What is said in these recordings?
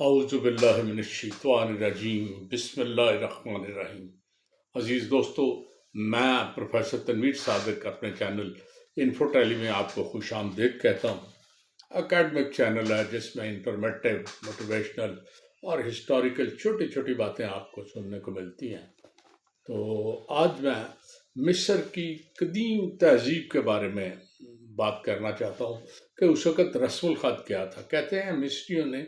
اعوذ باللہ من الشیطان الرجیم بسم اللہ الرحمن الرحیم۔ عزیز دوستو، میں پروفیسر تنویر صادق اپنے چینل انفو ٹیلی میں آپ کو خوش آمدید کہتا ہوں۔ اکیڈمک چینل ہے جس میں انفارمیٹیو، موٹیویشنل اور ہسٹوریکل چھوٹی چھوٹی باتیں آپ کو سننے کو ملتی ہیں۔ تو آج میں مصر کی قدیم تہذیب کے بارے میں بات کرنا چاہتا ہوں کہ اس وقت رسم الخط کیا تھا۔ کہتے ہیں مصریوں نے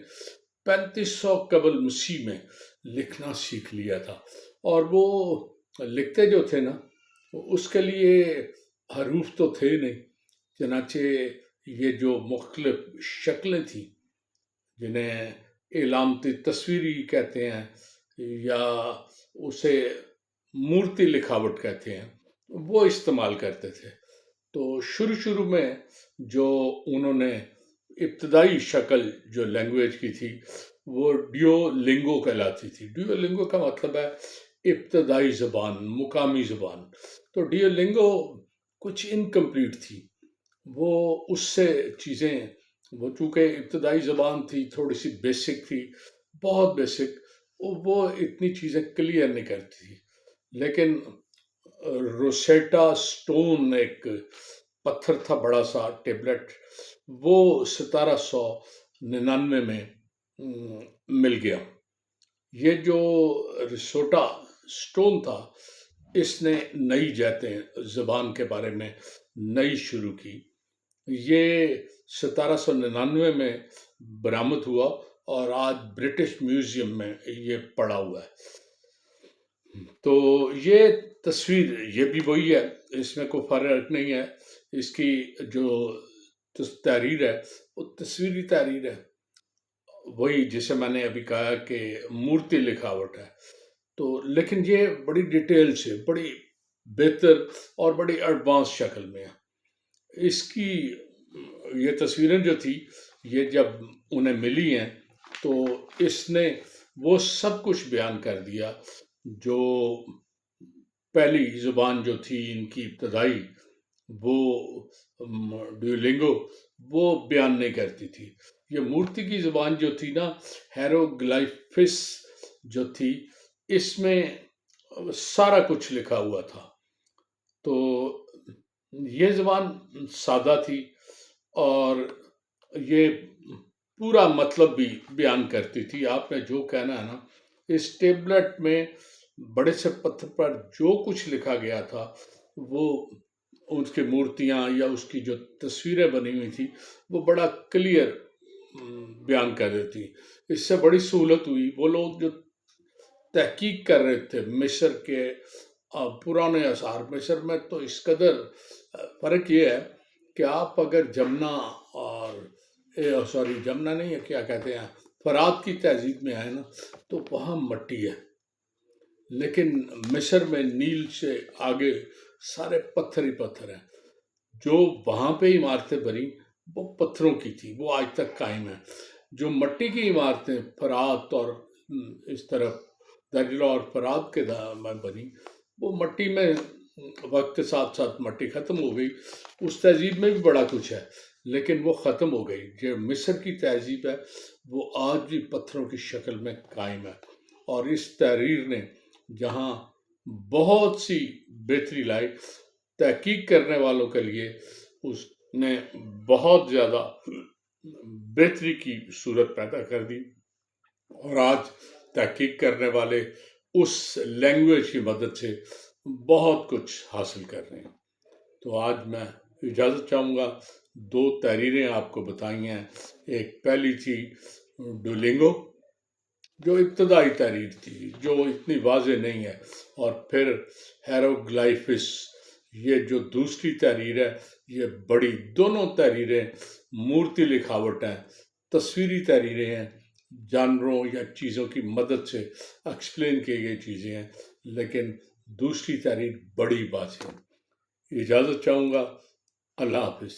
3500 قبل مسیح میں لکھنا سیکھ لیا تھا، اور وہ لکھتے جو تھے نا، اس کے لیے حروف تو تھے نہیں، چنانچہ یہ جو مختلف شکلیں تھیں جنہیں علامتی تصویری کہتے ہیں یا اسے مورتی لکھاوٹ کہتے ہیں، وہ استعمال کرتے تھے۔ تو شروع میں جو انہوں نے ابتدائی شکل جو لینگویج کی تھی وہ ڈیو لنگو کہلاتی تھی۔ ڈیو لنگو کا مطلب ہے ابتدائی زبان، مقامی زبان۔ تو ڈیو لنگو کچھ انکمپلیٹ تھی، وہ اس سے چیزیں، وہ چونکہ ابتدائی زبان تھی، تھوڑی سی بیسک تھی، بہت بیسک، وہ اتنی چیزیں کلیئر نہیں کرتی تھی۔ لیکن روسیٹا سٹون ایک پتھر تھا، بڑا سا ٹیبلٹ، وہ 1799 میں مل گیا۔ یہ جو روسیٹا سٹون تھا، اس نے نئی جہتیں زبان کے بارے میں نئی شروع کی۔ یہ 1799 میں برآمد ہوا اور آج برٹش میوزیم میں یہ پڑا ہوا ہے۔ تو یہ تصویر یہ بھی وہی ہے، اس میں کوئی فرق نہیں ہے۔ اس کی جو تحریر ہے وہ تصویری تحریر ہے، وہی جسے میں نے ابھی کہا کہ مورتی لکھاوٹ ہے۔ تو لیکن یہ بڑی ڈیٹیل سے، بڑی بہتر اور بڑی ایڈوانس شکل میں ہے۔ اس کی یہ تصویریں جو تھی، یہ جب انہیں ملی ہیں تو اس نے وہ سب کچھ بیان کر دیا جو پہلی زبان جو تھی ان کی ابتدائی، وہ ڈیولنگو، وہ بیان نہیں کرتی تھی۔ یہ مورتی کی زبان جو تھی نا، ہیروگلائفس جو تھی، اس میں سارا کچھ لکھا ہوا تھا۔ تو یہ زبان سادہ تھی اور یہ پورا مطلب بھی بیان کرتی تھی۔ آپ نے جو کہنا ہے نا، اس ٹیبلٹ میں بڑے سے پتھر پر جو کچھ لکھا گیا تھا، وہ اس کی مورتیاں یا اس کی جو تصویریں بنی ہوئی تھی، وہ بڑا کلیئر بیان کر دیتی۔ اس سے بڑی سہولت ہوئی۔ وہ لوگ جو تحقیق کر رہے تھے مصر کے پرانے آثار، مصر میں تو اس قدر فرق یہ ہے کہ آپ اگر جمنا اور جمنا نہیں ہے، کیا کہتے ہیں، فرات کی تہذیب میں آئے نا، تو وہاں مٹی ہے، لیکن مصر میں نیل سے آگے سارے پتھر ہی پتھر ہیں۔ جو وہاں پہ عمارتیں بنی وہ پتھروں کی تھی، وہ آج تک قائم ہیں۔ جو مٹی کی عمارتیں فرات اور اس طرف دجلہ اور فرات کے میں بنی، وہ مٹی میں وقت کے ساتھ ساتھ مٹی ختم ہو گئی۔ اس تہذیب میں بھی بڑا کچھ ہے، لیکن وہ ختم ہو گئی۔ جو مصر کی تہذیب ہے وہ آج بھی پتھروں کی شکل میں قائم ہے، اور اس تحریر نے جہاں بہت سی بہتری لائی، تحقیق کرنے والوں کے لیے اس نے بہت زیادہ بہتری کی صورت پیدا کر دی، اور آج تحقیق کرنے والے اس لینگویج کی مدد سے بہت کچھ حاصل کر رہے ہیں۔ تو آج میں اجازت چاہوں گا، دو تحریریں آپ کو بتائی ہیں۔ ایک پہلی تھی ڈولنگو، جو ابتدائی تحریر تھی، جو اتنی واضح نہیں ہے، اور پھر ہیروگلائفس، یہ جو دوسری تحریر ہے، یہ بڑی، دونوں تحریریں مورتی لکھاوٹ ہیں، تصویری تحریریں ہیں، جانوروں یا چیزوں کی مدد سے ایکسپلین کی گئی چیزیں ہیں، لیکن دوسری تحریر بڑی واضح ہے۔ اجازت چاہوں گا، اللہ حافظ۔